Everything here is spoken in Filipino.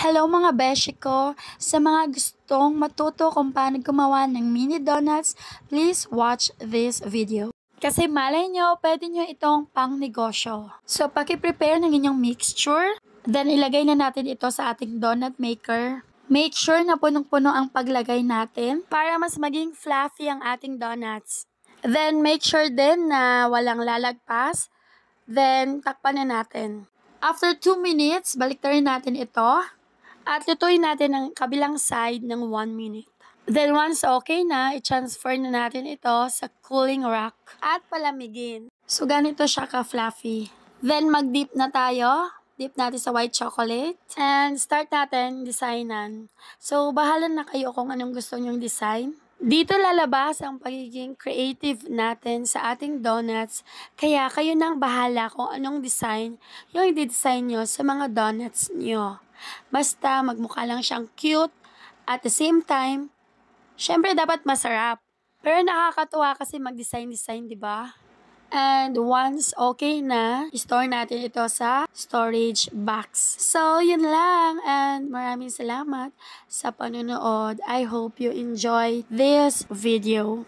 Hello mga beshi ko! Sa mga gustong matuto kung paano gumawa ng mini donuts, please watch this video. Kasi malay nyo, pwede nyo itong pang negosyo. So, paki-prepare ng inyong mixture. Then, ilagay na natin ito sa ating donut maker. Make sure na punong-puno ang paglagay natin para mas maging fluffy ang ating donuts. Then, make sure din na walang lalagpas. Then, takpan na natin. After 2 minutes, baliktarin natin ito. At lutuin natin ang kabilang side ng 1 minute. Then once okay na, i-transfer na natin ito sa cooling rack at palamigin. So ganito siya ka-fluffy. Then mag-dip na tayo. Dip natin sa white chocolate. And start natin designan. So bahala na kayo kung anong gusto nyong design. Dito lalabas ang pagiging creative natin sa ating donuts. Kaya kayo nang bahala kung anong design yung i-design nyo sa mga donuts nyo. Basta magmukha lang siyang cute at the same time, syempre dapat masarap. Pero nakakatuwa kasi mag-design-design, di ba? And once okay na, store natin ito sa storage box. So, yun lang. And maraming salamat sa panonood. I hope you enjoy this video.